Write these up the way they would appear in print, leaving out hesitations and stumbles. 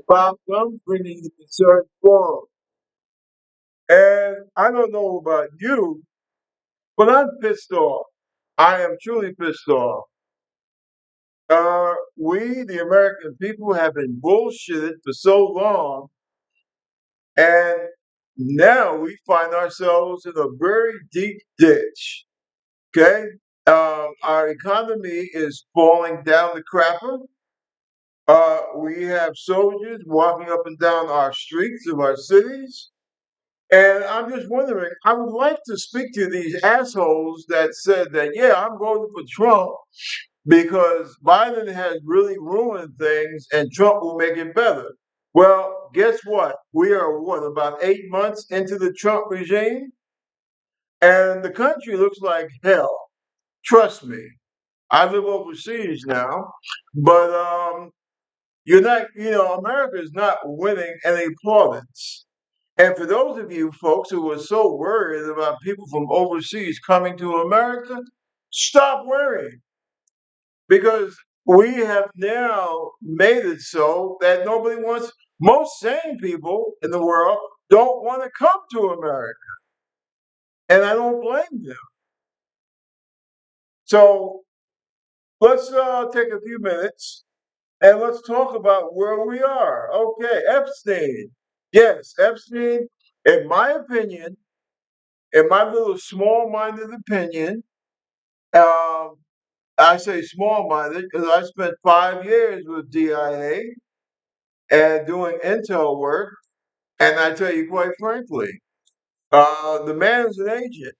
Bob Trump bringing the concern forward. And I don't know about you, but I'm pissed off. I am truly pissed off. We, the American people, have been bullshitted for so long, and now we find ourselves in a very deep ditch. Okay? Our economy is falling down the crapper. We have soldiers walking up and down our streets of our cities. And I'm just wondering, I would like to speak to these assholes that said that, yeah, I'm voting for Trump because Biden has really ruined things and Trump will make it better. Well, guess what? We are, what, about 8 months into the Trump regime? And the country looks like hell. Trust me. I live overseas now, but you're not, America is not winning any plaudits. And for those of you folks who were so worried about people from overseas coming to America, stop worrying because we have now made it so that nobody wants, most sane people in the world don't want to come to America. And I don't blame them. So let's take a few minutes and let's talk about where we are. Okay, Epstein. Yes, Epstein, in my opinion, in my little small-minded opinion, um, I say small-minded because I spent 5 years with DIA and doing intel work, and I tell you quite frankly, the man is an agent.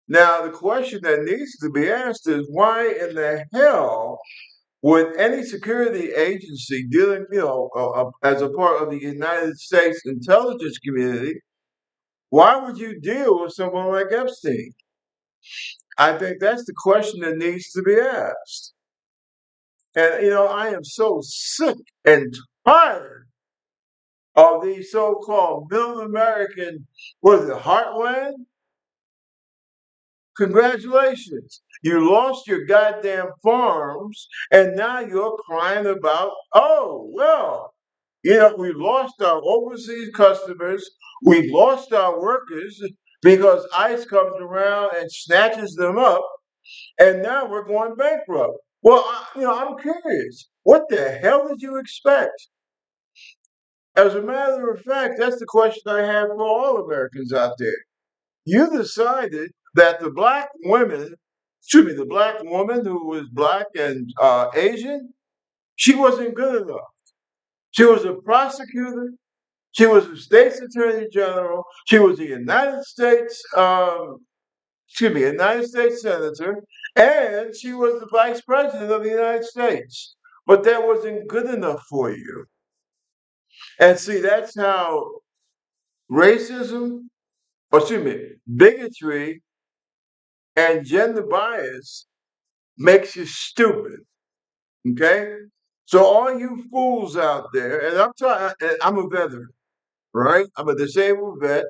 Now, the question that needs to be asked is why in the hell would any security agency dealing, as a part of the United States intelligence community, why would you deal with someone like Epstein? I think that's the question that needs to be asked. And, I am so sick and tired of these so-called middle American, what is it, heartland? Congratulations. You lost your goddamn farms, and now you're crying about, oh, well, we lost our overseas customers, we lost our workers because ICE comes around and snatches them up, and now we're going bankrupt. Well, I'm curious. What the hell did you expect? As a matter of fact, that's the question I have for all Americans out there. You decided that the black woman who was black and Asian, she wasn't good enough. She was a prosecutor. She was a state's attorney general. She was a United States senator, and she was the vice president of the United States. But that wasn't good enough for you. And see, that's how racism, bigotry and gender bias makes you stupid. Okay? So all you fools out there, and I'm a veteran, right? I'm a disabled vet.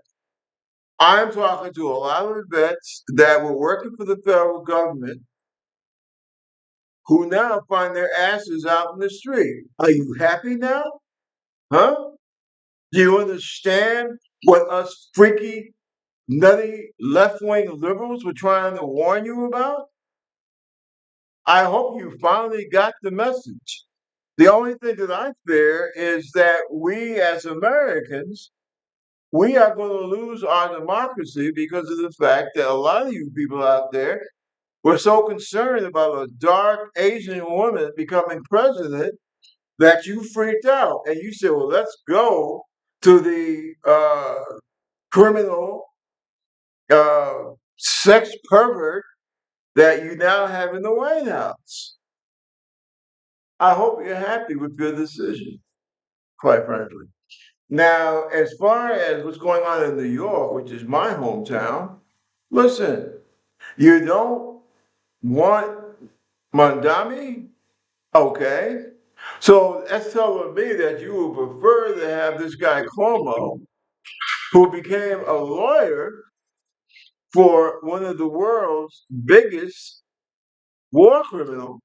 I'm talking to a lot of vets that were working for the federal government who now find their asses out in the street. Are you happy now? Huh? Do you understand what us freaky, nutty, left wing liberals were trying to warn you about? I hope you finally got the message. The only thing that I fear is that we as Americans, we are going to lose our democracy because of the fact that a lot of you people out there were so concerned about a dark Asian woman becoming president that you freaked out and you said, well, let's go to the criminal sex pervert that you now have in the White House. I hope you're happy with your decision, quite frankly. Now, as far as what's going on in New York, which is my hometown, listen, you don't want Mondami? Okay. So that's telling me that you would prefer to have this guy Cuomo, who became a lawyer for one of the world's biggest war criminals.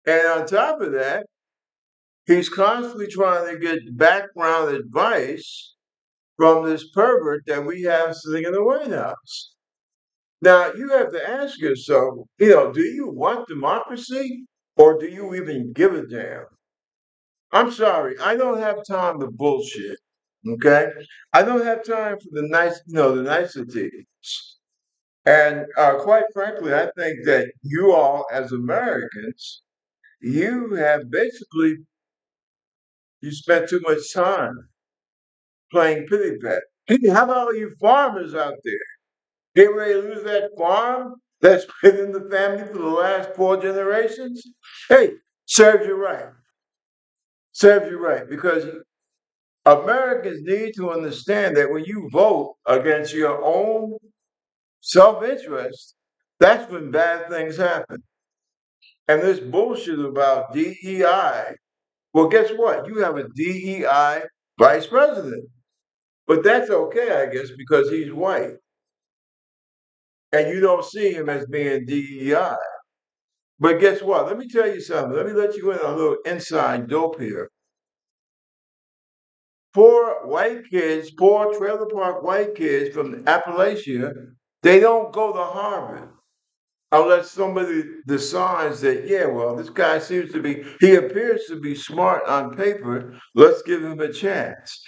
And on top of that, He's constantly trying to get background advice from this pervert that we have sitting in the White House. Now, you have to ask yourself, do you want democracy or do you even give a damn? I'm sorry, I don't have time to bullshit. Okay? I don't have time for the niceties. And quite frankly, I think that you all, as Americans, you have basically you spent too much time playing pity pat. Hey, how about all you farmers out there? Get ready to lose that farm that's been in the family for the last 4 generations? Hey, serves you right. Serves you right. Because Americans need to understand that when you vote against your own self interest, that's when bad things happen. And this bullshit about DEI, well, guess what? You have a DEI vice president. But that's okay, I guess, because he's white. And you don't see him as being DEI. But guess what? Let me tell you something. Let me let you in on a little inside dope here. Poor white kids, poor trailer park white kids from Appalachia, they don't go to Harvard unless somebody decides that, yeah, well, this guy he appears to be smart on paper. Let's give him a chance.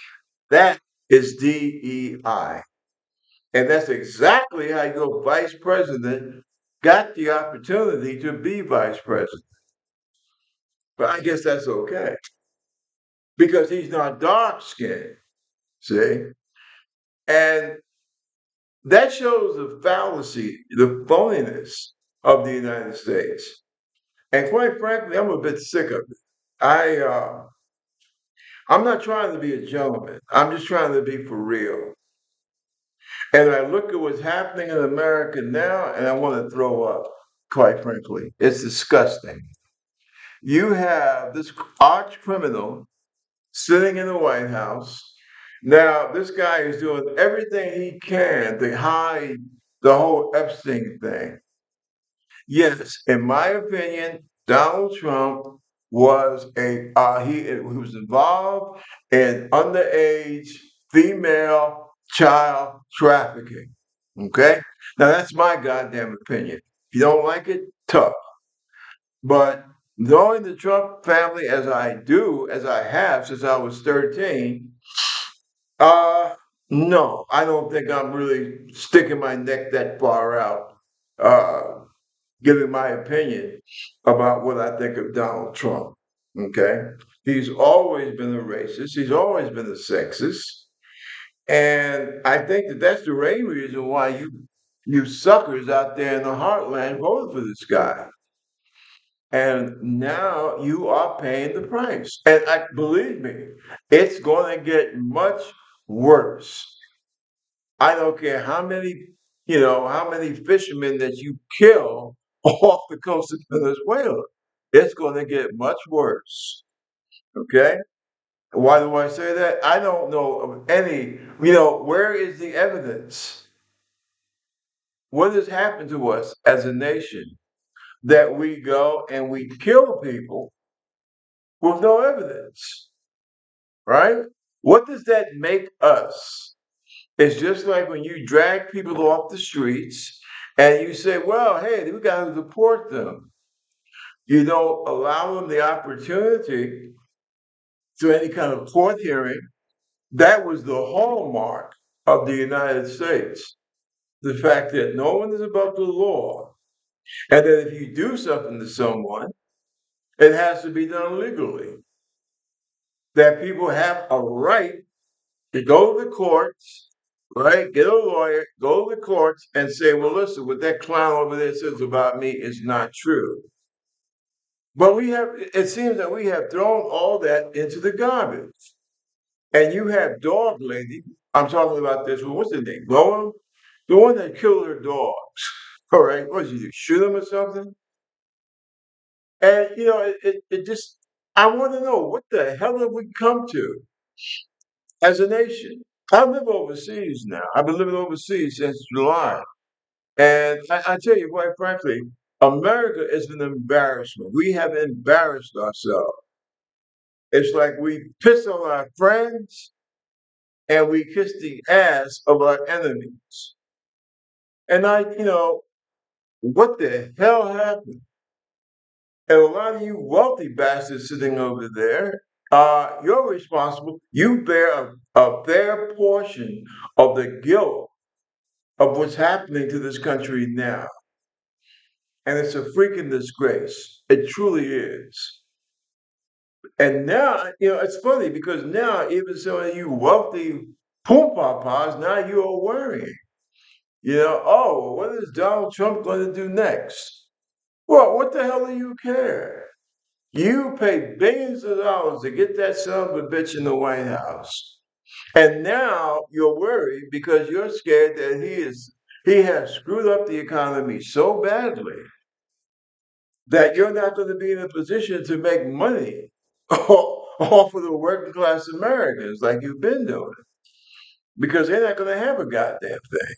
That is DEI. And that's exactly how your vice president got the opportunity to be vice president. But I guess that's okay because he's not dark skinned, see? And that shows the fallacy, the phoniness of the United States. And quite frankly, I'm a bit sick of it. I'm not trying to be a gentleman. I'm just trying to be for real. And I look at what's happening in America now, and I want to throw up. Quite frankly, it's disgusting. You have this arch criminal sitting in the White House. Now, this guy is doing everything he can to hide the whole Epstein thing. Yes, in my opinion, Donald Trump was he was involved in underage female child trafficking. Okay, now that's my goddamn opinion. If you don't like it, tough. But knowing the Trump family as I do, as I have since I was 13, uh, no, I don't think I'm really sticking my neck that far out. Uh, Giving my opinion about what I think of Donald Trump. Okay. He's always been a racist. He's always been a sexist. And I think that that's the main reason why you suckers out there in the heartland voted for this guy. And now you are paying the price. And believe me, it's going to get much worse. I don't care how many fishermen that you kill off the coast of Venezuela. It's going to get much worse. Okay? Why do I say that? I don't know of any, where is the evidence? What has happened to us as a nation that we go and we kill people with no evidence? Right? What does that make us? It's just like when you drag people off the streets and you say, well, hey, we got to deport them. You don't allow them the opportunity to any kind of court hearing. That was the hallmark of the United States. The fact that no one is above the law. And that if you do something to someone, it has to be done legally. That people have a right to go to the courts, right? Get a lawyer, go to the courts and say, well, listen, what that clown over there says about me is not true. But it seems that we have thrown all that into the garbage. And you have dog lady, I'm talking about this one, what's the name? Loam? The one that killed her dogs. All right, what did you do? Shoot them or something? And, it just, I want to know what the hell have we come to as a nation? I live overseas now. I've been living overseas since July. And I tell you, quite frankly, America is an embarrassment. We have embarrassed ourselves. It's like we piss on our friends and we kiss the ass of our enemies. And what the hell happened? And a lot of you wealthy bastards sitting over there, you're responsible. You bear a fair portion of the guilt of what's happening to this country now. And it's a freaking disgrace. It truly is. And now, it's funny because now even some of you wealthy poom papas, now you are worrying. Oh, well, what is Donald Trump going to do next? Well, what the hell do you care? You pay billions of dollars to get that son of a bitch in the White House. And now you're worried because you're scared that he has screwed up the economy so badly that you're not going to be in a position to make money off of the working class Americans like you've been doing because they're not going to have a goddamn thing.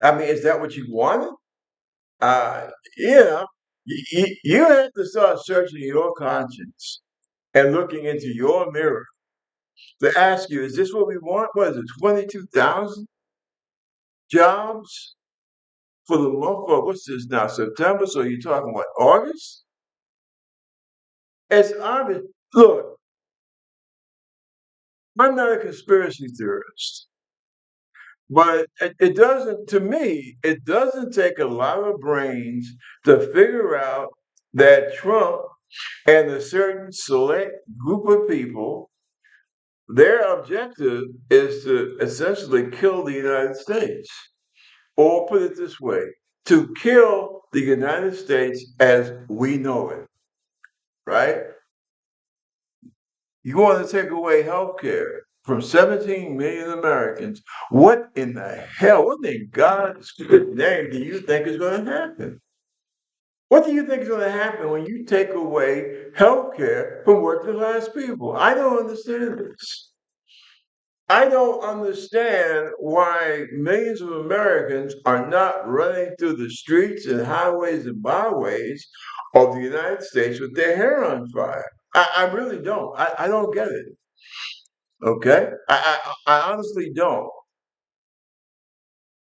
I mean, is that what you wanted? Uh, you know, you have to start searching your conscience and looking into your mirror to ask you, is this what we want? What is it, 22,000 jobs for the month of, what's this now, September? So you're talking, what, August? It's obvious. Look, I'm not a conspiracy theorist, but it doesn't, to me, it doesn't take a lot of brains to figure out that Trump and a certain select group of people, their objective is to essentially kill the United States. Or put it this way, to kill the United States as we know it, right? You want to take away health care from 17 million Americans. What in the hell, what in God's good name do you think is going to happen? What do you think is going to happen when you take away health care from working class people? I don't understand this. I don't understand why millions of Americans are not running through the streets and highways and byways of the United States with their hair on fire. I really don't. I don't get it. Okay? I honestly don't.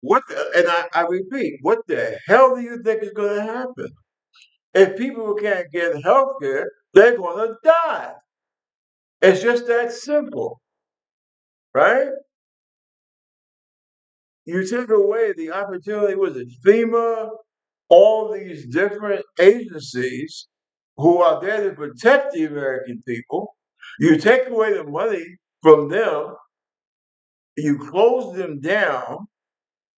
And I repeat, what the hell do you think is going to happen? If people can't get health care, they're going to die. It's just that simple, right? You take away the opportunity, was it FEMA, all these different agencies who are there to protect the American people. You take away the money from them, you close them down,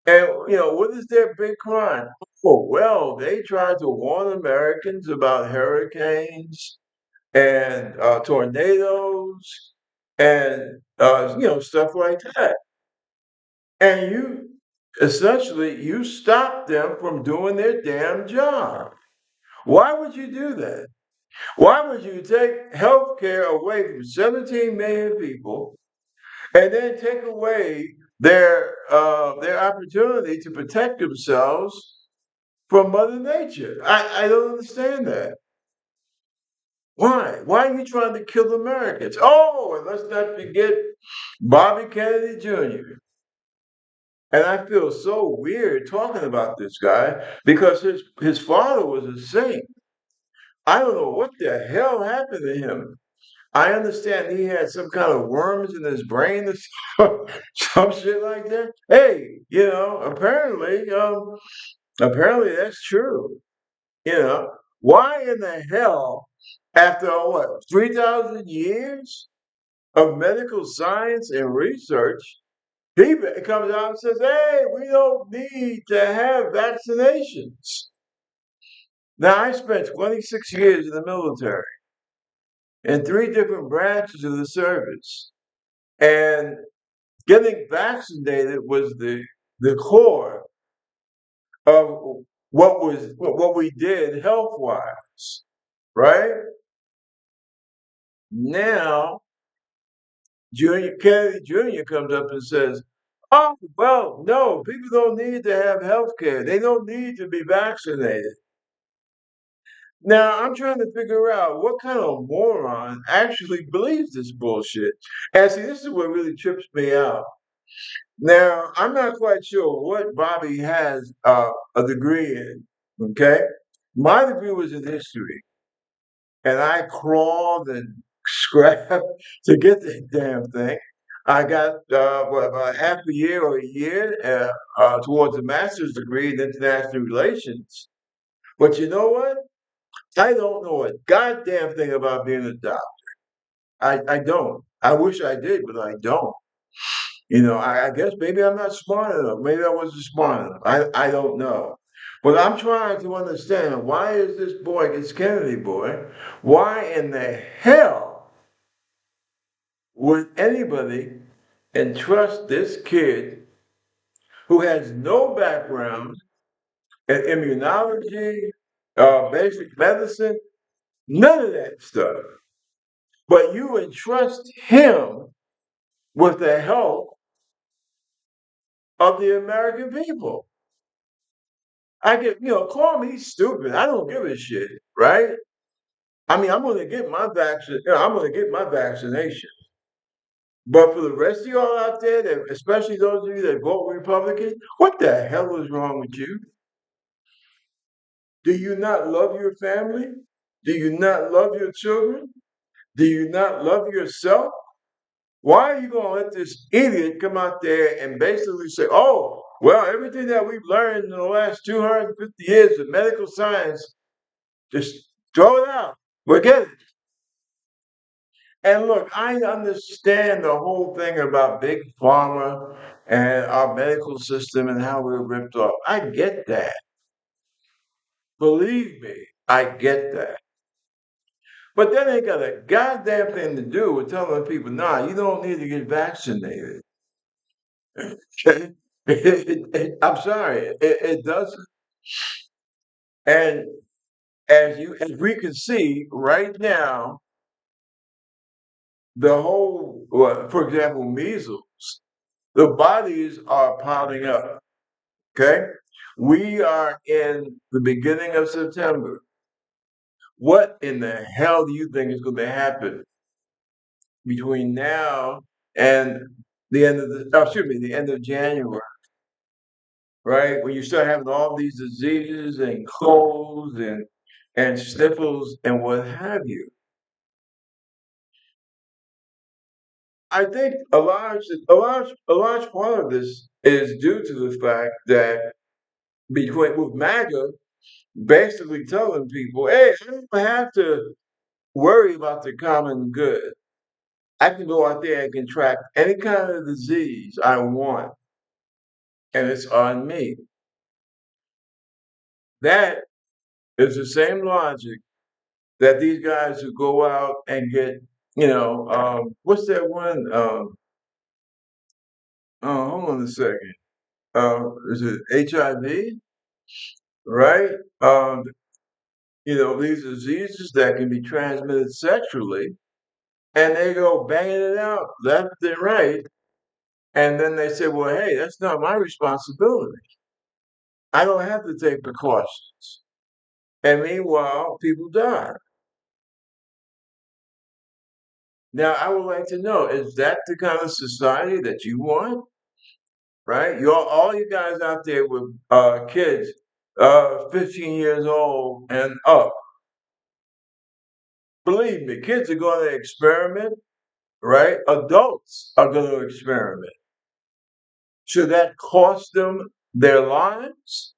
and what is their big crime? Oh, well, they tried to warn Americans about hurricanes and tornadoes and stuff like that. And you essentially you stop them from doing their damn job. Why would you do that? Why would you take health care away from 17 million people and then take away their opportunity to protect themselves from Mother Nature? I don't understand that. Why? Why are you trying to kill Americans? Oh, and let's not forget Bobby Kennedy Jr. And I feel so weird talking about this guy because his father was a saint. I don't know what the hell happened to him. I understand he had some kind of worms in his brain or some shit like that. Hey, apparently that's true. You know, why in the hell, after what, 3,000 years of medical science and research, he comes out and says, "Hey, we don't need to have vaccinations." Now, I spent 26 years in the military in three different branches of the service. And getting vaccinated was the core of what we did health wise, right? Now, Junior Kennedy Jr. comes up and says, "Oh, well, no, people don't need to have health care. They don't need to be vaccinated." Now I'm trying to figure out what kind of moron actually believes this bullshit. And see, this is what really trips me out. Now I'm not quite sure what Bobby has a degree in. Okay, my degree was in history, and I crawled and scrapped to get that damn thing. I got what, about half a year or a year towards a master's degree in international relations. But you know what? I don't know a goddamn thing about being a doctor. I don't. I wish I did, but I don't. I guess maybe I'm not smart enough. Maybe I wasn't smart enough. I don't know. But I'm trying to understand, why is this boy, this Kennedy boy, why in the hell would anybody entrust this kid who has no background in immunology, basic medicine, none of that stuff? But you entrust him with the help of the American people. I get, call me stupid. I don't give a shit, right? I mean, I'm going to get my vaccine. I'm going to get my vaccination. But for the rest of y'all out there, that, especially those of you that vote Republican, what the hell is wrong with you? Do you not love your family? Do you not love your children? Do you not love yourself? Why are you going to let this idiot come out there and basically say, oh, well, everything that we've learned in the last 250 years of medical science, just throw it out, forget it? And look, I understand the whole thing about big pharma and our medical system and how we're ripped off. I get that. Believe me, I get that. But that ain't got a goddamn thing to do with telling people, nah, you don't need to get vaccinated. Okay? I'm sorry, it doesn't. And as we can see right now, the whole, well, for example, measles, the bodies are piling up. Okay, we are in the beginning of September. What in the hell do you think is going to happen between now and the end of January? Right, when you start having all these diseases and colds and sniffles and what have you. I think a large part of this is due to the fact that between with MAGA basically telling people, hey, I don't have to worry about the common good. I can go out there and contract any kind of disease I want, and it's on me. That is the same logic that these guys who go out and get, what's that one? Hold on a second. Is it HIV? Right? These diseases that can be transmitted sexually, and they go banging it out left and right. And then they say, well, hey, that's not my responsibility. I don't have to take precautions. And meanwhile, people die. Now, I would like to know, is that the kind of society that you want? Right? All you guys out there with kids, 15 years old and up. Believe me, kids are going to experiment, right? Adults are going to experiment. Should that cost them their lives?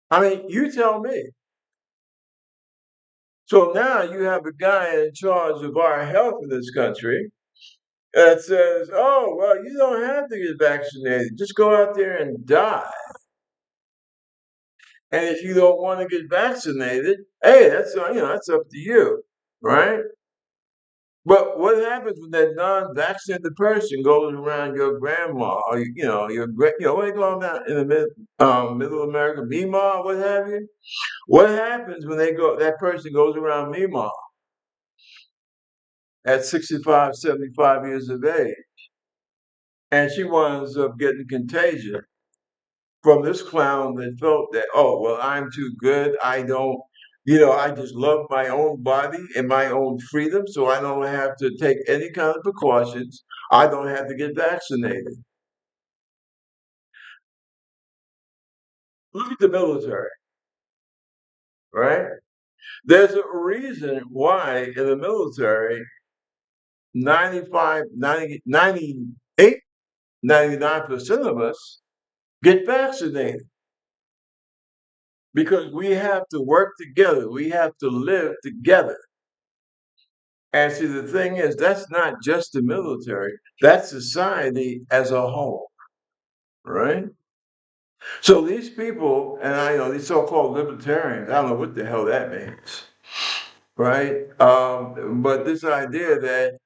I mean, you tell me. So now you have a guy in charge of our health in this country that says, oh, well, you don't have to get vaccinated. Just go out there and die. And if you don't want to get vaccinated, hey, that's up to you, right? But what happens when that non-vaccinated person goes around your grandma or what they call that in the middle America, Mima, what have you? What happens when that person goes around Mima at 65, 75 years of age, and she winds up getting contagion from this clown that felt that, oh, well, I'm too good. I don't. I just love my own body and my own freedom, so I don't have to take any kind of precautions. I don't have to get vaccinated. Look at the military, right? There's a reason why in the military, 95, 90, 98, 99% of us get vaccinated because we have to work together. We have to live together. And see, the thing is, that's not just the military, that's society as a whole, right? So these people, and I know these so-called libertarians, I don't know what the hell that means, right? But this idea that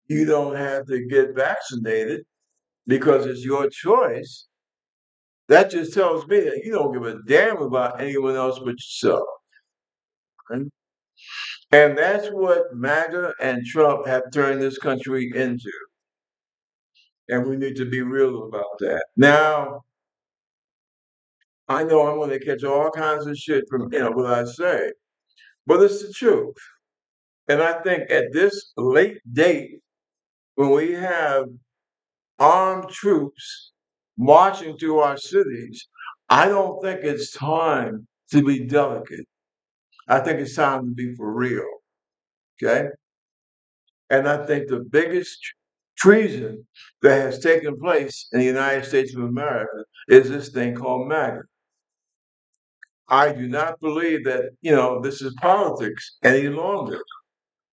you don't have to get vaccinated because it's your choice, that just tells me that you don't give a damn about anyone else but yourself. Right? And that's what MAGA and Trump have turned this country into. And we need to be real about that. Now, I know I'm going to catch all kinds of shit from what I say, but it's the truth. And I think at this late date, when we have armed troops marching through our cities, I don't think it's time to be delicate. I think it's time to be for real. Okay. And I think the biggest treason that has taken place in the United States of America is this thing called MAGA. I do not believe that, this is politics any longer.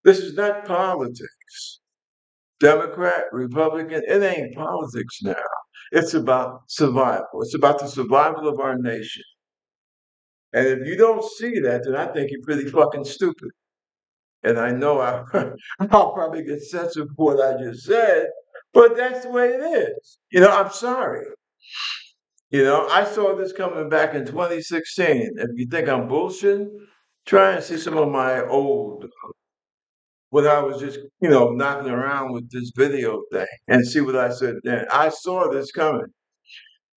This is not politics. Democrat, Republican, it ain't politics now. It's about survival. It's about the survival of our nation. And if you don't see that, then I think you're pretty fucking stupid. And I know I'll probably get censored for what I just said, but that's the way it is. I'm sorry. I saw this coming back in 2016. If you think I'm bullshitting, try and see some of my old, when I was just, knocking around with this video thing and see what I said then. I saw this coming.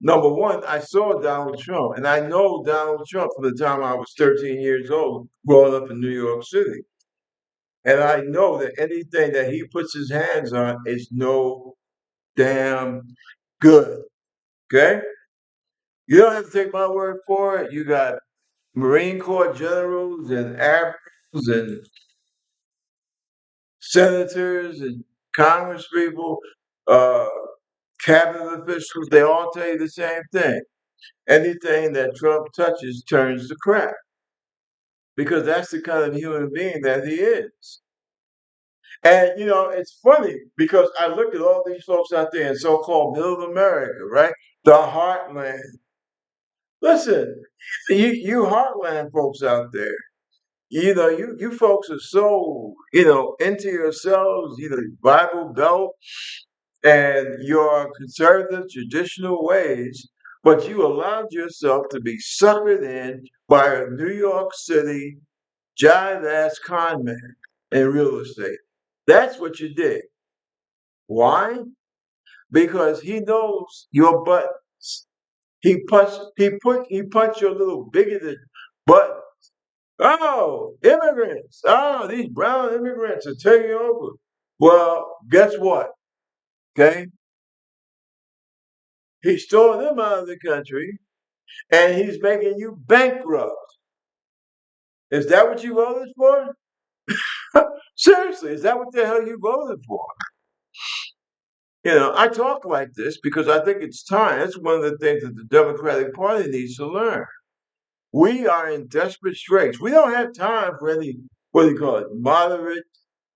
Number one, I saw Donald Trump, and I know Donald Trump from the time I was 13 years old, growing up in New York City. And I know that anything that he puts his hands on is no damn good. Okay? You don't have to take my word for it. You got Marine Corps generals and admirals and senators and congresspeople, uh, cabinet officials, they all tell you the same thing. Anything that Trump touches turns to crap because that's the kind of human being that he is. And it's funny because I look at all these folks out there in so-called middle America, right? The heartland. Listen, you heartland folks out there. You folks are so into yourselves, Bible Belt and your conservative traditional ways, but you allowed yourself to be suckered in by a New York City jive ass con man in real estate. That's what you did. Why? Because he knows your buttons. He punched your little bigoted butt. Oh, immigrants. Oh, these brown immigrants are taking over. Well, guess what? Okay. He's throwing them out of the country and he's making you bankrupt. Is that what you voted for? Seriously, is that what the hell you voted for? I talk like this because I think it's time. That's one of the things that the Democratic Party needs to learn. We are in desperate straits. We don't have time for any, what do you call it, moderate,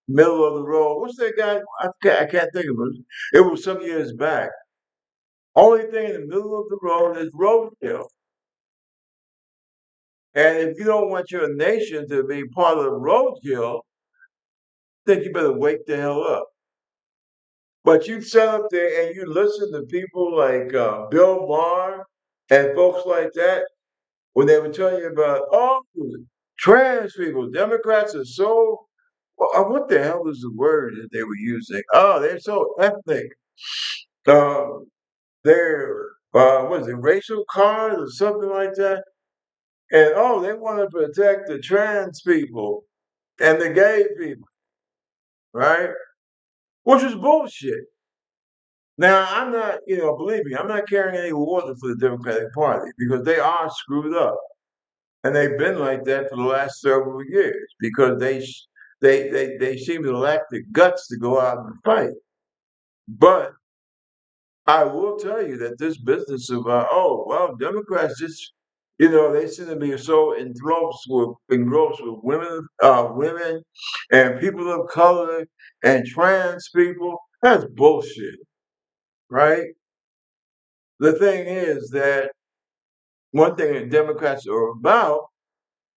middle of the road. What's that guy? I can't think of it. It was some years back. Only thing in the middle of the road is roadkill. And if you don't want your nation to be part of the roadkill, then you better wake the hell up. But you sit up there and you listen to people like Bill Maher and folks like that when they were telling you about, oh, trans people, Democrats are so, what the hell is the word that they were using? Oh, they're so ethnic. They're, what is it, racial cards or something like that? And oh, they want to protect the trans people and the gay people, right? Which is bullshit. Now, I'm not, believe me, I'm not carrying any water for the Democratic Party because they are screwed up. And they've been like that for the last several years because they seem to lack the guts to go out and fight. But I will tell you that this business of oh well, Democrats just they seem to be so engrossed with women and people of color and trans people. That's bullshit, right? The thing is that one thing that Democrats are about,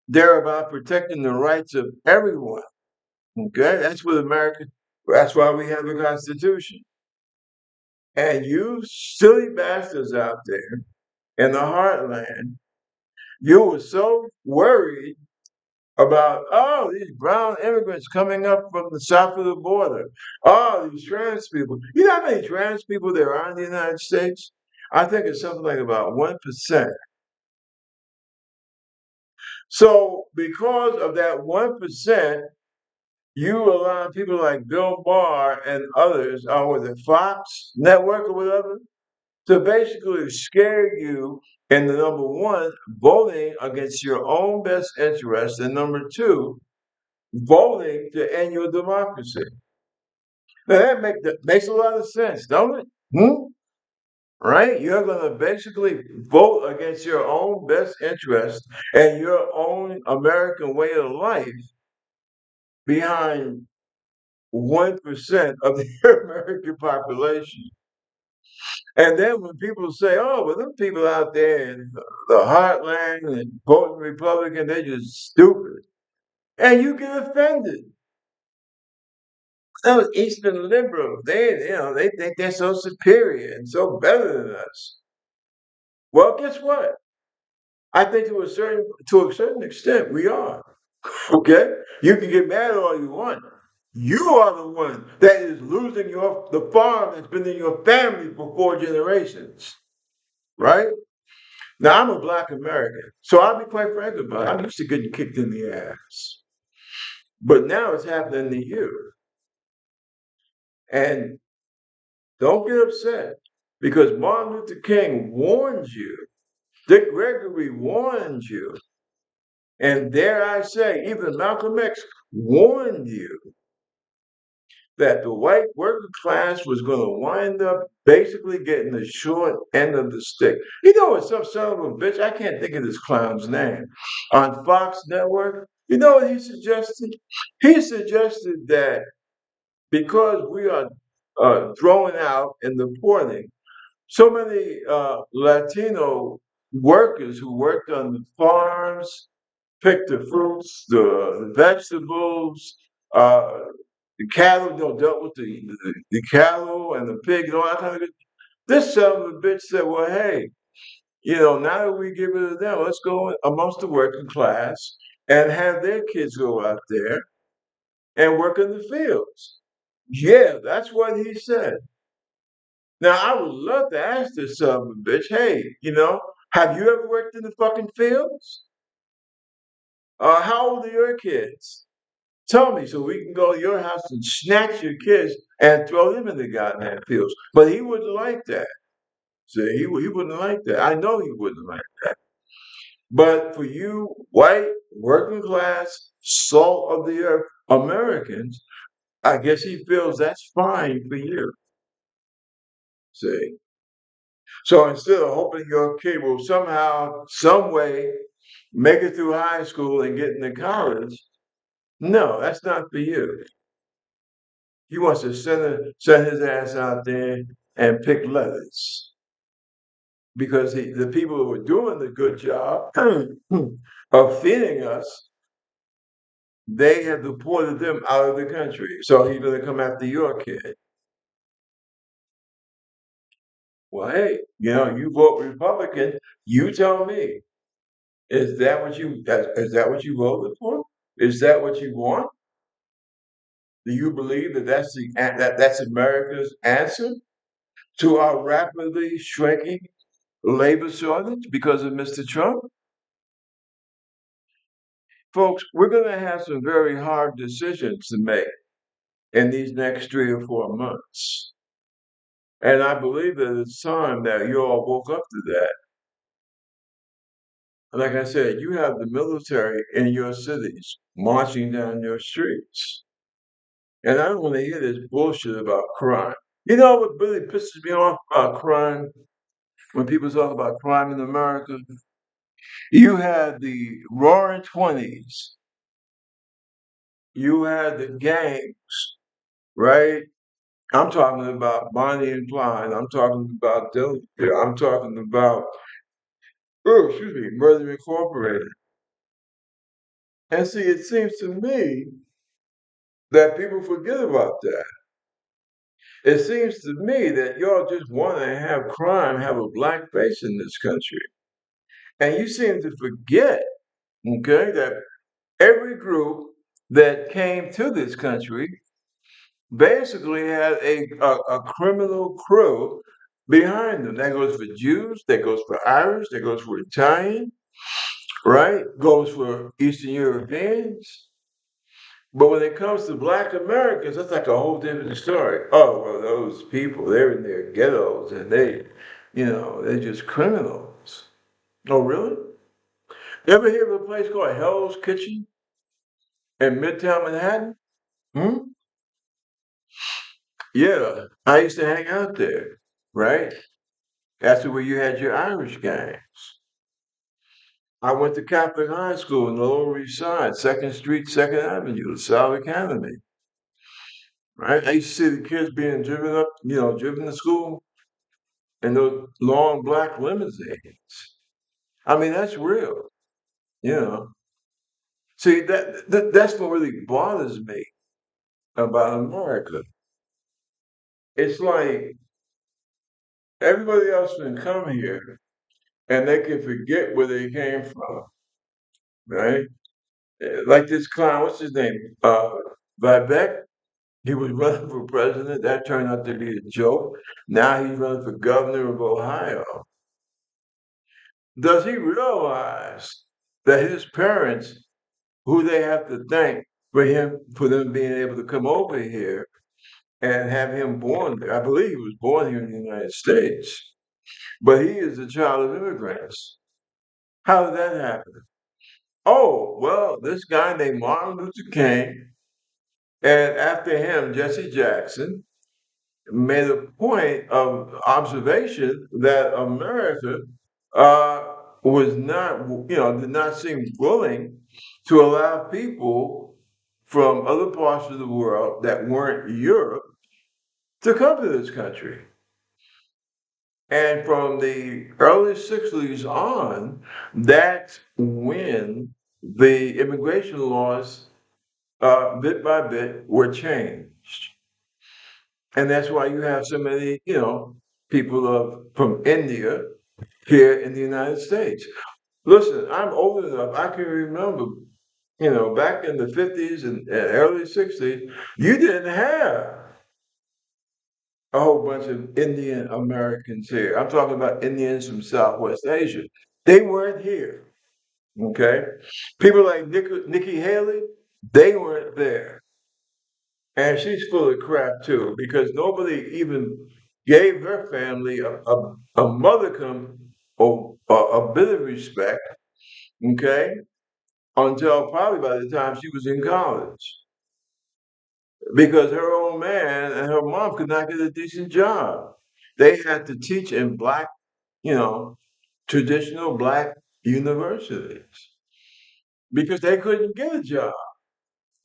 they're about protecting the rights of everyone. Okay, that's what America. That's why we have a constitution. And you silly bastards out there in the heartland, you were so worried about, oh, these brown immigrants coming up from the south of the border. Oh, these trans people. You know how many trans people there are in the United States? I think it's something like about 1%. So, because of that 1%, you allow people like Bill Barr and others, with the Fox network or whatever, to basically scare you in the number one, voting against your own best interest, and number two, voting to end your democracy. Now that makes a lot of sense, don't it? Hmm? Right? You're going to basically vote against your own best interest and your own American way of life behind 1% of the American population. And then when people say, oh, well, them people out there in the heartland and voting Republican, they're just stupid. And you get offended. Those Eastern liberals, they think they're so superior and so better than us. Well, guess what? I think to a certain extent we are. Okay? You can get mad all you want. You are the one that is losing the farm that's been in your family for 4 generations. Right? Now I'm a black American, so I'll be quite frank about it. I'm used to getting kicked in the ass. But now it's happening to you. And don't get upset because Martin Luther King warned you, Dick Gregory warned you, and dare I say, even Malcolm X warned you that the white working class was going to wind up basically getting the short end of the stick. You know what, some son of a bitch, I can't think of this clown's name, on Fox Network, you know what he suggested? He suggested that because we are throwing out and deporting so many Latino workers who worked on the farms, picked the fruits, the vegetables, uh, the cattle, dealt with the cattle and the pig and all that kind of good. This son of a bitch said, well, hey, now that we get rid of them, let's go amongst the working class and have their kids go out there and work in the fields. Yeah, that's what he said. Now, I would love to ask this son of a bitch, hey, have you ever worked in the fucking fields? How old are your kids? Tell me so we can go to your house and snatch your kids and throw them in the goddamn fields. But he wouldn't like that. See, he wouldn't like that. I know he wouldn't like that. But for you, white, working class, salt of the earth Americans, I guess he feels that's fine for you. See? So instead of hoping your kid will somehow, some way, make it through high school and get into college, no, that's not for you. He wants to send his ass out there and pick letters because the people who are doing the good job of feeding us, they have deported them out of the country. So he's going to come after your kid. Well, hey, you vote Republican. You tell me, is that what you voted for? Is that what you want? Do you believe that that's America's answer to our rapidly shrinking labor shortage because of Mr. Trump? folks, we're going to have some very hard decisions to make in these next 3 or 4 months. And I believe that it's time that you all woke up to that. Like I said, you have the military in your cities marching down your streets. And I don't want to hear this bullshit about crime. You know what really pisses me off about crime? When people talk about crime in America, you had the roaring 20s, you had the gangs, right? I'm talking about Bonnie and Clyde. I'm talking about Dillinger. I'm talking about, oh, excuse me, Murder Incorporated. And see, it seems to me that people forget about that. It seems to me that y'all just want to have crime have a black face in this country. And you seem to forget, okay, that every group that came to this country basically had a criminal crew behind them. That goes for Jews, that goes for Irish, that goes for Italian, right? Goes for Eastern Europeans. But when it comes to black Americans, that's like a whole different story. Oh, well, those people, they're in their ghettos and they're just criminals. Oh, really? You ever hear of a place called Hell's Kitchen in Midtown Manhattan? Hmm? Yeah, I used to hang out there, right? That's where you had your Irish gang. I went to Catholic high school in the Lower East Side, 2nd Street, 2nd Avenue, South Academy, right? I used to see the kids being driven up, driven to school in those long black limousines. I mean, that's real, you know. See, that's what really bothers me about America. It's like everybody else can come here and they can forget where they came from, right? Like this clown, what's his name? Vivek. He was running for president. That turned out to be a joke. Now he's running for governor of Ohio. Does he realize that his parents, who they have to thank for them being able to come over here and have him born there? I believe he was born here in the United States, but he is a child of immigrants. How did that happen? Oh, well, this guy named Martin Luther King, and after him, Jesse Jackson, made a point of observation that America was not, did not seem willing to allow people from other parts of the world that weren't Europe to come to this country. And from the early 60s on, that's when the immigration laws, bit by bit, were changed. And that's why you have so many, people from India here in the United States. Listen, I'm old enough, I can remember, back in the 50s and early 60s, you didn't have a whole bunch of Indian Americans here. I'm talking about Indians from Southwest Asia. They weren't here, okay? People like Nikki Haley, they weren't there. And she's full of crap too, because nobody even gave her family a modicum or a bit of respect, okay, until probably by the time she was in college. Because her old man and her mom could not get a decent job. They had to teach in black, you know, traditional black universities because they couldn't get a job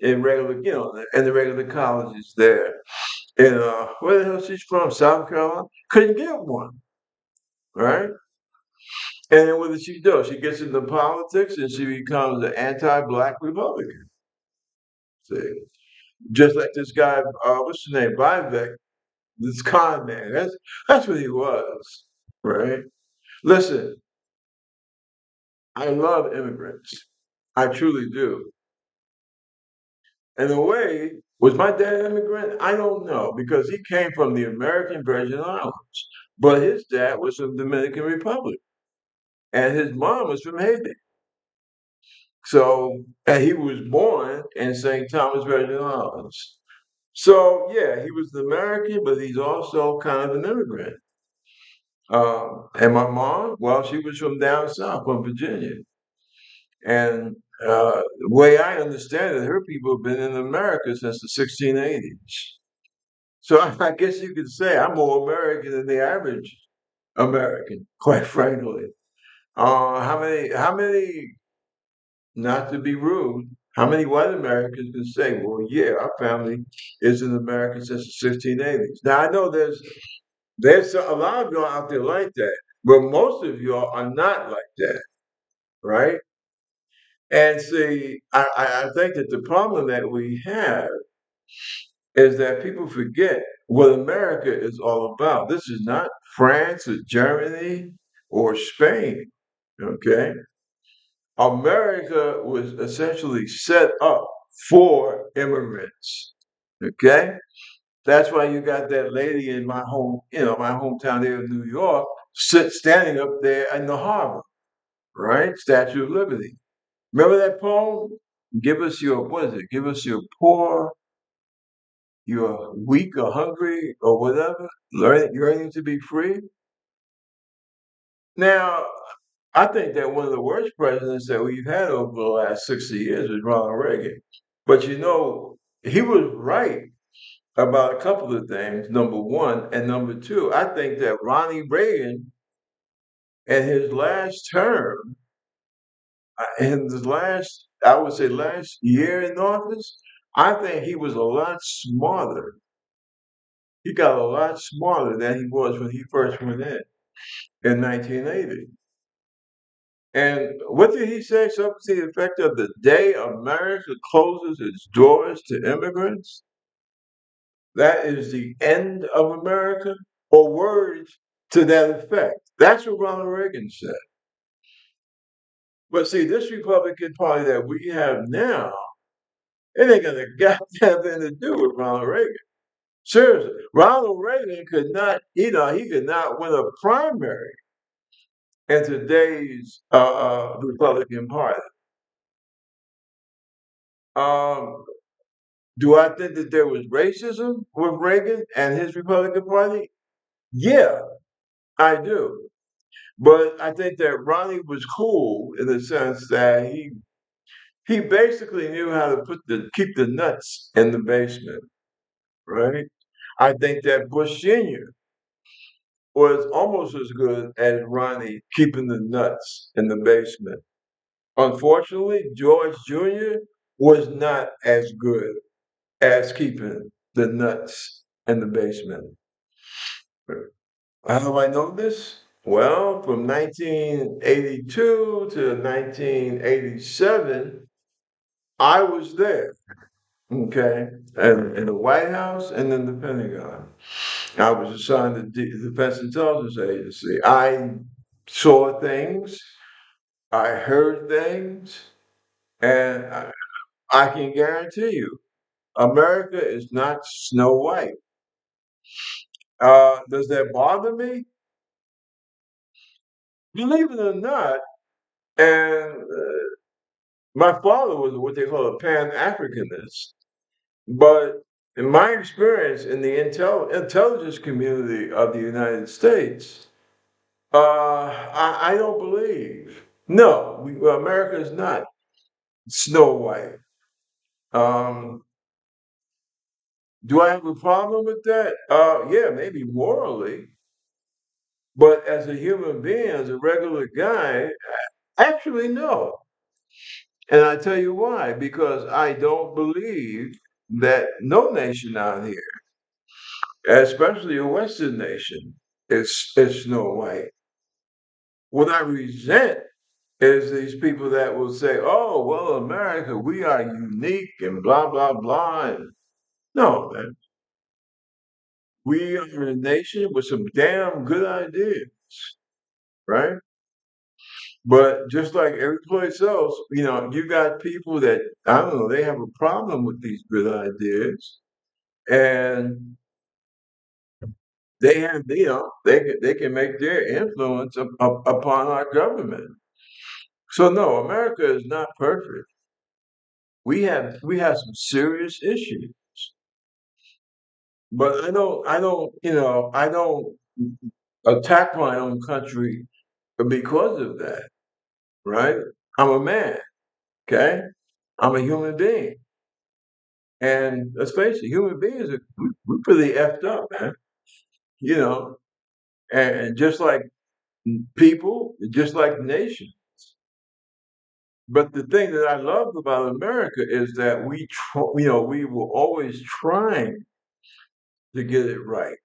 in regular, in the regular colleges there. And where the hell she's from? South Carolina? Couldn't get one, right? And then what does she do? She gets into politics and she becomes an anti-black Republican. See, just like this guy, what's his name, Vivek, this con man. That's what he was, right? Listen, I love immigrants. I truly do. In a way, was my dad an immigrant? I don't know because he came from the American Virgin Islands, but his dad was from the Dominican Republic and his mom was from Haiti. So, and he was born in St. Thomas, Virgin Islands. So, yeah, he was an American, but he's also kind of an immigrant. And my mom, well, she was from down south, from Virginia. And the way I understand it, her people have been in America since the 1680s. So I guess you could say I'm more American than the average American, quite frankly. How many, not to be rude, how many white Americans can say, well, yeah, our family is in America since the 1680s? Now, I know there's a lot of y'all out there like that, but most of y'all are not like that, right? And see, I think that the problem that we have is that people forget what America is all about. This is not France or Germany or Spain, okay? America was essentially set up for immigrants, okay? That's why you got that lady in my home, my hometown there in New York, standing up there in the harbor, right? Statue of Liberty. Remember that poem? Give us your, what is it? Give us your poor, your weak or hungry or whatever, yearning to be free. Now, I think that one of the worst presidents that we've had over the last 60 years was Ronald Reagan. But he was right about a couple of things, number one. And number two, I think that Ronnie Reagan in his last term, in his last, I would say last year in office, I think he was a lot smarter. He got a lot smarter than he was when he first went in 1980. And what did he say? Something to the effect of the day America closes its doors to immigrants, that is the end of America, or words to that effect. That's what Ronald Reagan said. But see, this Republican Party that we have now, it ain't got a goddamn thing to do with Ronald Reagan. Seriously, Ronald Reagan could not, he could not win a primary in today's Republican Party. Um, do I think that there was racism with Reagan and his Republican Party? Yeah, I do. But I think that Ronnie was cool in the sense that he basically knew how to keep the nuts in the basement, right? I think that Bush Sr. was almost as good as Ronnie keeping the nuts in the basement. Unfortunately, George Jr. was not as good as keeping the nuts in the basement. How do I know this? Well, from 1982 to 1987, I was there, okay, and in the White House and in the Pentagon. I was assigned to the Defense Intelligence Agency. I saw things, I heard things, and I can guarantee you, America is not Snow White. Does that bother me? Believe it or not, and my father was what they call a Pan Africanist. But in my experience in the intelligence community of the United States, I don't believe. No, America is not Snow White. Um, do I have a problem with that? Yeah, maybe morally, but as a human being, as a regular guy, actually no. And I tell you why, because I don't believe that no nation out here, especially a Western nation, is Snow White. What I resent is these people that will say, "Oh, well, America, we are unique and blah blah blah." And no, man, we are a nation with some damn good ideas, right? But just like every place else, you got people that I don't know, they have a problem with these good ideas, and they have, they can make their influence upon our government. So no, America is not perfect. We have some serious issues, but I don't attack my own country because of that, right? I'm a man, okay? I'm a human being, and let's face it, human beings we're pretty effed up, man. You know, and just like people, just like nations. But the thing that I love about America is that we were always trying to get it right.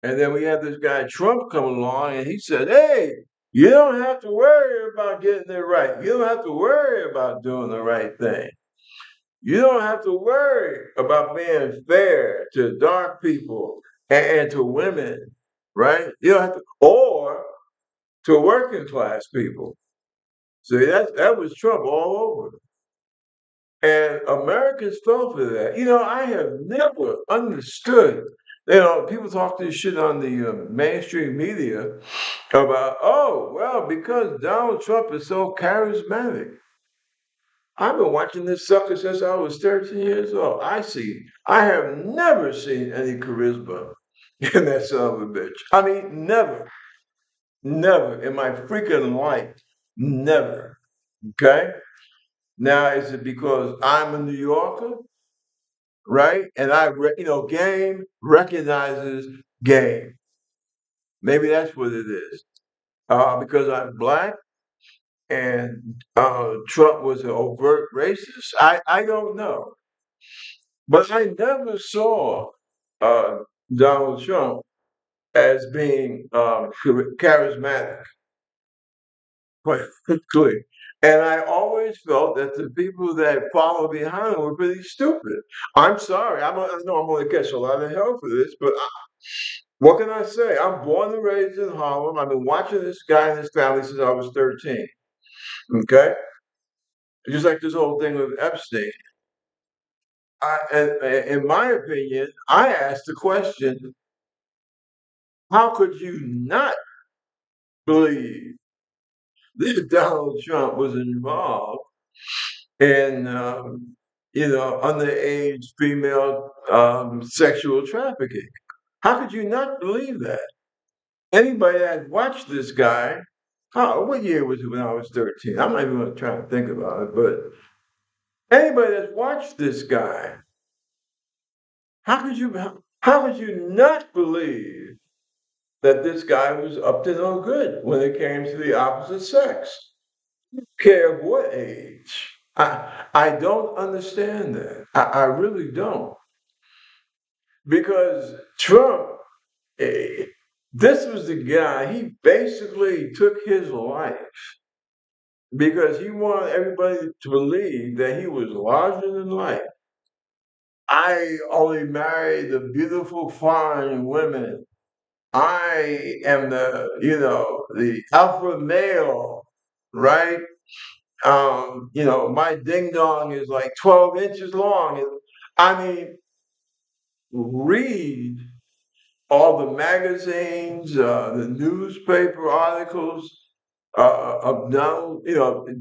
And then we had this guy Trump come along and he said, "Hey, you don't have to worry about getting it right. You don't have to worry about doing the right thing. You don't have to worry about being fair to dark people and to women, right? You don't have to, or to working class people." See, that was Trump all over. And Americans fell for that. I have never understood. People talk this shit on the mainstream media about, oh, well, because Donald Trump is so charismatic. I've been watching this sucker since I was 13 years old. I have never seen any charisma in that son of a bitch. I mean, never, never in my freaking life. Never. Okay? Now, is it because I'm a New Yorker? Right? And game recognizes game. Maybe that's what it is. Because I'm black and Trump was an overt racist. I don't know, but I never saw uh, Donald Trump as being charismatic, quite clearly. And I always felt that the people that follow behind him were pretty stupid. I'm sorry. I know I'm going to catch a lot of hell for this, but what can I say? I'm born and raised in Harlem. I've been watching this guy and his family since I was 13. Okay? Just like this whole thing with Epstein. In my opinion, I asked the question, how could you not believe that Donald Trump was involved in, underage female sexual trafficking? How could you not believe that? Anybody that watched this guy, what year was it when I was 13? I'm not even going to try to think about it, but anybody that's watched this guy, how could you not believe that this guy was up to no good when it came to the opposite sex? Care of what age? I don't understand that. I really don't. Because Trump, eh, this was the guy, he basically took his life because he wanted everybody to believe that he was larger than life. I only marry the beautiful, fine women. I am the alpha male, right? My ding dong is like 12 inches long. And I mean, read all the magazines, the newspaper articles of Donald,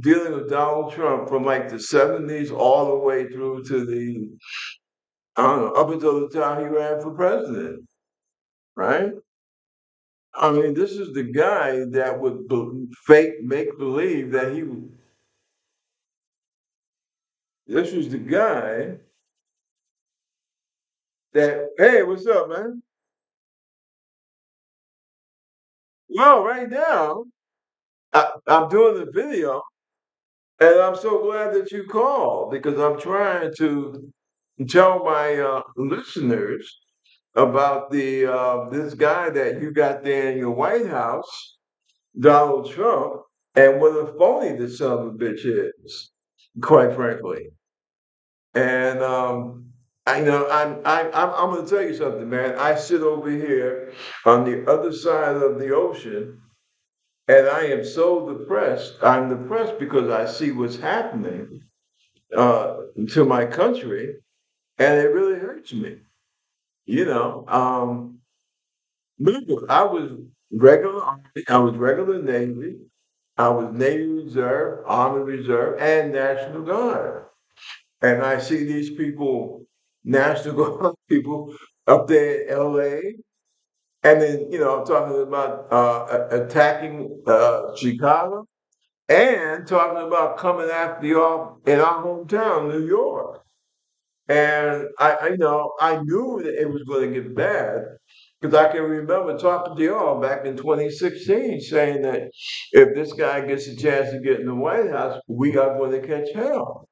dealing with Donald Trump from like the 70s all the way through to I don't know, up until the time he ran for president, right? I mean, this is the guy that would fake make believe that this was the guy that, hey, what's up, man? Well, right now, I'm doing the video, and I'm so glad that you called because I'm trying to tell my listeners about the this guy that you got there in your White House, Donald Trump, and what a phony this son of a bitch is, quite frankly. And I'm going to tell you something, man. I sit over here on the other side of the ocean, and I am so depressed. I'm depressed because I see what's happening uh, to my country, and it really hurts me. You know, remember, I was regular Army, I was regular Navy, I was Navy Reserve, Army Reserve, and National Guard. And I see these people, National Guard people, up there in LA. And then, I'm talking about attacking Chicago and talking about coming after y'all in our hometown, New York. And I knew that it was going to get bad because I can remember talking to y'all back in 2016 saying that if this guy gets a chance to get in the White House, we are going to catch hell.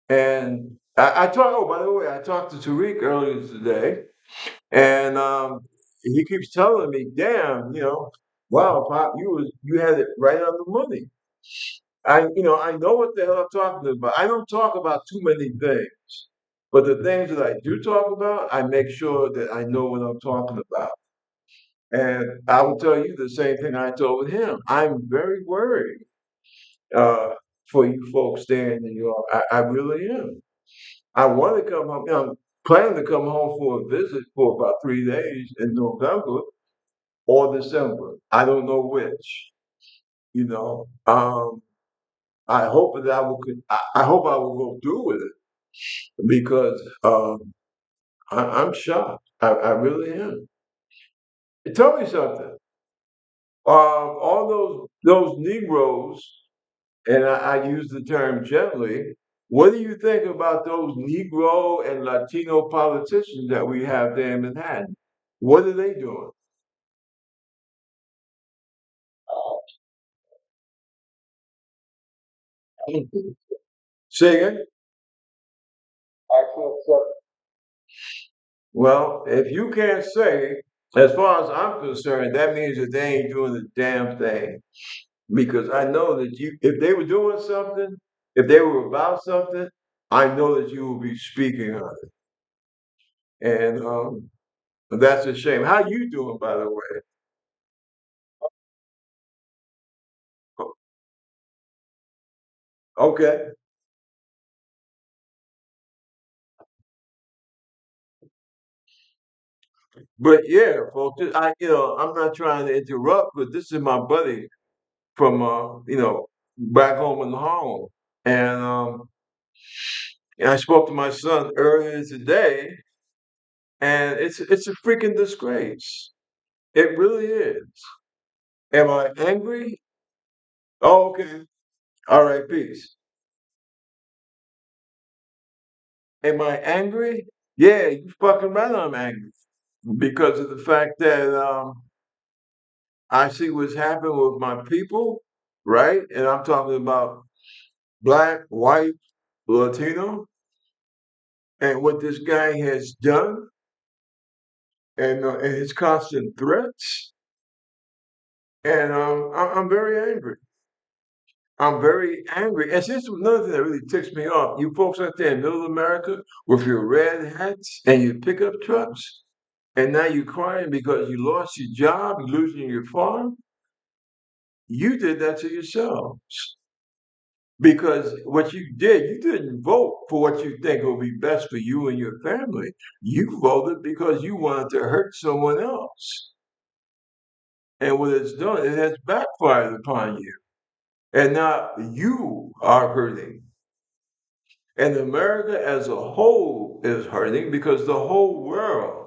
And I talked, oh, by the way, I talked to Tariq earlier today, and he keeps telling me, damn, wow, Pop, you had it right on the money. I know what the hell I'm talking about. I don't talk about too many things, but the things that I do talk about, I make sure that I know what I'm talking about. And I will tell you the same thing I told him. I'm very worried uh, for you folks there in New York. I really am. I want to come home. I'm planning to come home for a visit for about 3 days in November or December. I don't know which. You know, I hope that I will. I hope I will go through with it because I'm shocked. I really am. Tell me something. All those Negroes, and I use the term gently. What do you think about those Negro and Latino politicians that we have there in Manhattan? What are they doing? Say again? Well, if you can't say, as far as I'm concerned, that means that they ain't doing the damn thing. Because I know that if they were doing something, if they were about something, I know that you will be speaking on it. And that's a shame. How you doing, by the way? Okay. But yeah, folks, I'm not trying to interrupt, but this is my buddy from, back home in Harlem. And I spoke to my son earlier today, and it's a freaking disgrace. It really is. Am I angry? Oh, okay. All right, peace. Am I angry? Yeah, you fucking right I'm angry. Because of the fact that I see what's happened with my people, right? And I'm talking about black, white, Latino, and what this guy has done and his constant threats. And I'm very angry. I'm very angry. And here's another thing that really ticks me off. You folks out there in middle America with your red hats and your pickup trucks, and now you're crying because you lost your job, you're losing your farm. You did that to yourselves. Because what you didn't vote for what you think will be best for you and your family. You voted because you wanted to hurt someone else. And what it's done, it has backfired upon you. And now you are hurting. And America as a whole is hurting because the whole world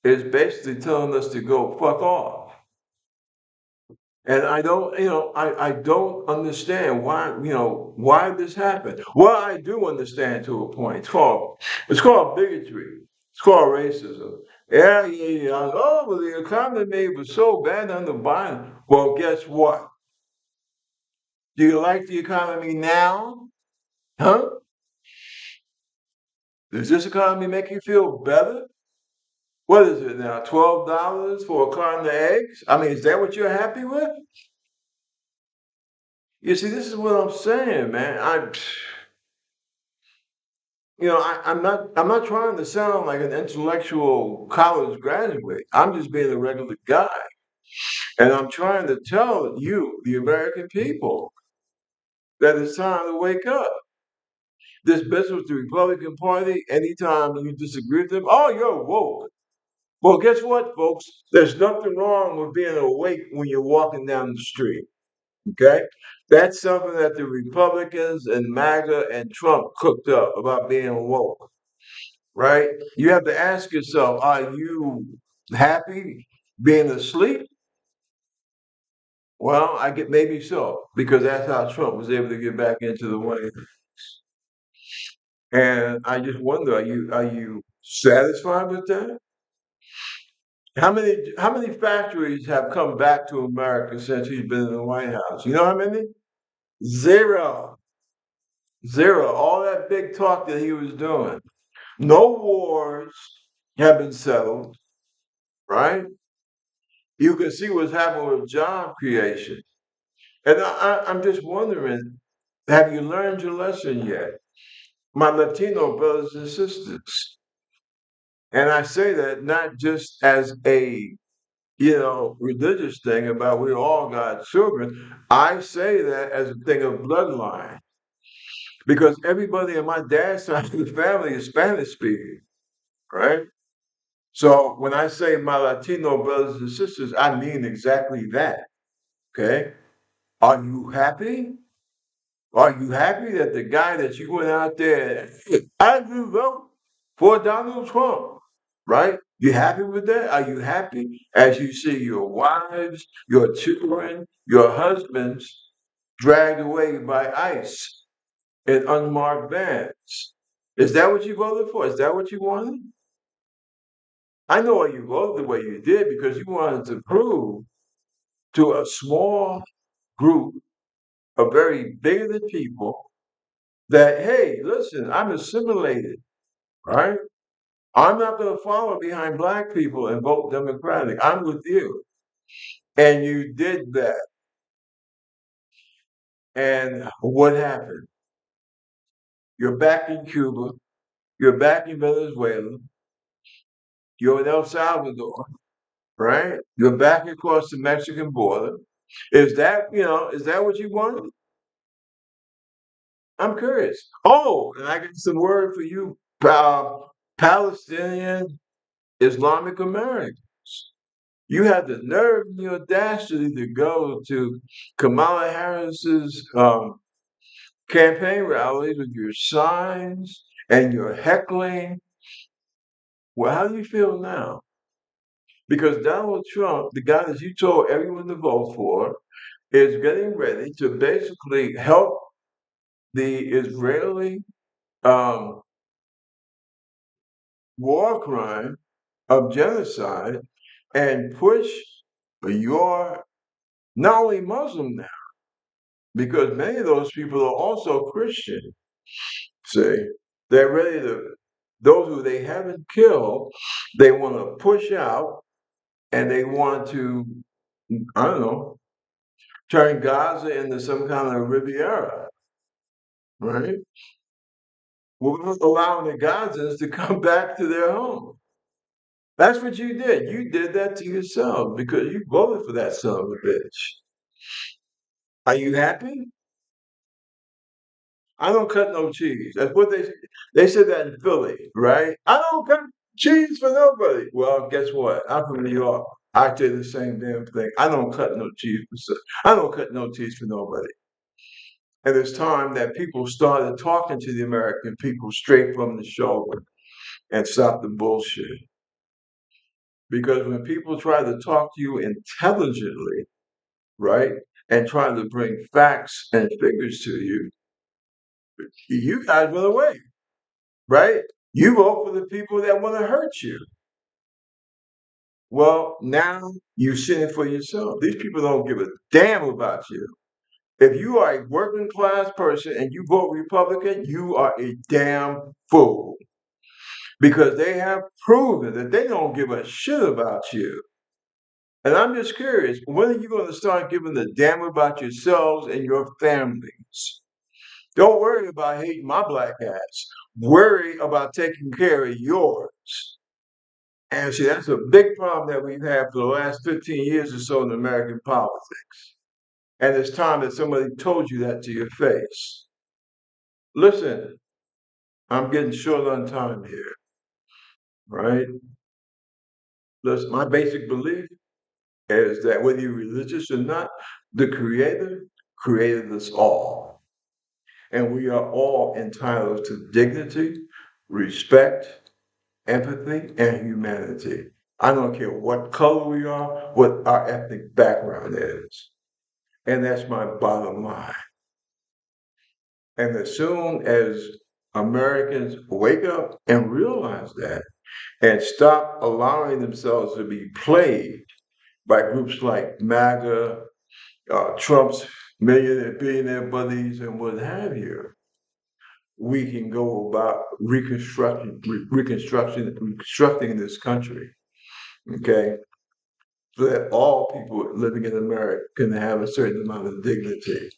is basically telling us to go fuck off. And I don't, I don't understand why this happened. Well, I do understand to a point. It's called bigotry. It's called racism. Yeah, yeah, yeah. Oh, well, the economy was so bad under Biden. Well, guess what? Do you like the economy now? Huh? Does this economy make you feel better? What is it now? $12 for a carton of eggs? I mean, is that what you're happy with? You see, this is what I'm saying, man. I'm not trying to sound like an intellectual college graduate. I'm just being a regular guy. And I'm trying to tell you, the American people, that it's time to wake up. This business with the Republican Party, anytime you disagree with them, oh, you're woke. Well, guess what, folks? There's nothing wrong with being awake when you're walking down the street. Okay? That's something that the Republicans and MAGA and Trump cooked up about being woke, right? You have to ask yourself, are you happy being asleep? Well, I get maybe so, because that's how Trump was able to get back into the White House. And I just wonder, are you satisfied with that? How many factories have come back to America since he's been in the White House? You know how many? Zero. Zero. All that big talk that he was doing. No wars have been settled, right? You can see what's happening with job creation. And I'm just wondering, have you learned your lesson yet? My Latino brothers and sisters. And I say that not just as a religious thing about we're all God's children. I say that as a thing of bloodline because everybody on my dad's side of the family is Spanish speaking, right? So when I say my Latino brothers and sisters, I mean exactly that. Okay. Are you happy? Are you happy that the guy that you went out there and I do vote for Donald Trump, right? You happy with that? Are you happy as you see your wives, your children, your husbands dragged away by ICE in unmarked vans? Is that what you voted for? Is that what you wanted? I know why you voted the way you did because you wanted to prove to a small group of very bigoted people that, hey, listen, I'm assimilated, right? I'm not going to follow behind black people and vote Democratic. I'm with you. And you did that. And what happened? You're back in Cuba. You're back in Venezuela. You're in El Salvador, right? You're back across the Mexican border. Is that what you wanted? I'm curious. Oh, and I got some word for you, Palestinian Islamic Americans. You had the nerve and the audacity to go to Kamala Harris's campaign rallies with your signs and your heckling. Well, how do you feel now? Because Donald Trump, the guy that you told everyone to vote for, is getting ready to basically help the Israeli um, war crime of genocide and push your not only Muslim now, because many of those people are also Christian. See, they're ready to, those who they haven't killed, they want to push out and they want to, I don't know, turn Gaza into some kind of Riviera, right? Without allowing the Gazans to come back to their home. That's what you did. You did that to yourself because you voted for that son of a bitch. Are you happy? I don't cut no cheese. That's what they said that in Philly, right? I don't cut cheese for nobody. Well, guess what? I'm from New York. I did the same damn thing. I don't cut no cheese I don't cut no cheese for nobody. And it's time that people started talking to the American people straight from the shoulder and stop the bullshit. Because when people try to talk to you intelligently, right, and try to bring facts and figures to you, you guys run away, right? You vote for the people that want to hurt you. Well, now you're sitting for yourself. These people don't give a damn about you. If you are a working class person and you vote Republican, you are a damn fool because they have proven that they don't give a shit about you. And I'm just curious, when are you going to start giving a damn about yourselves and your families? Don't worry about hating my black ass. Worry about taking care of yours. And see, that's a big problem that we've had for the last 15 years or so in American politics. And it's time that somebody told you that to your face. Listen, I'm getting short on time here, right? Listen, my basic belief is that whether you're religious or not, the Creator created us all. And we are all entitled to dignity, respect, empathy, and humanity. I don't care what color we are, what our ethnic background is. And that's my bottom line. And as soon as Americans wake up and realize that and stop allowing themselves to be played by groups like MAGA, Trump's millionaire, billionaire buddies, and what have you, we can go about reconstructing this country, okay? So that all people living in America can have a certain amount of dignity.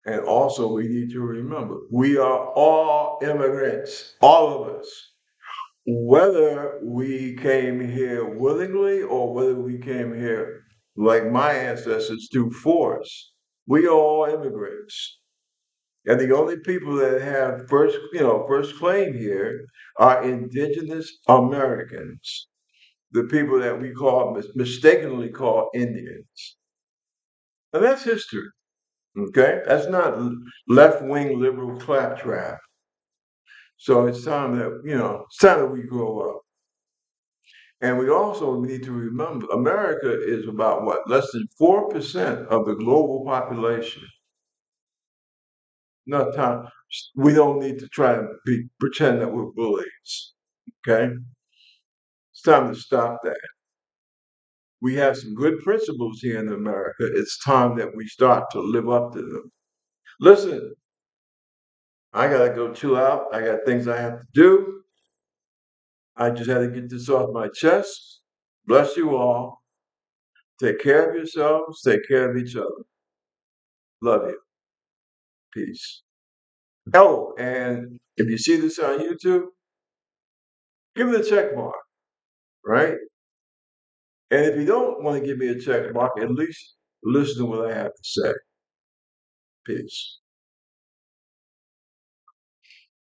And also, we need to remember we are all immigrants, all of us, whether we came here willingly or whether we came here like my ancestors through force. We are all immigrants. And the only people that have first claim here are indigenous Americans, the people that we mistakenly call Indians. And that's history. Okay? That's not left wing liberal claptrap. So it's time that, it's time that we grow up. And we also need to remember America is about what? Less than 4% of the global population. No time. We don't need to try and pretend that we're bullies. Okay? It's time to stop that. We have some good principles here in America. It's time that we start to live up to them. Listen, I gotta go chill out. I got things I have to do. I just had to get this off my chest. Bless you all. Take care of yourselves. Take care of each other. Love you. Peace. Oh, and if you see this on YouTube, give it a check mark, right? And if you don't want to give me a check mark, at least listen to what I have to say. Peace.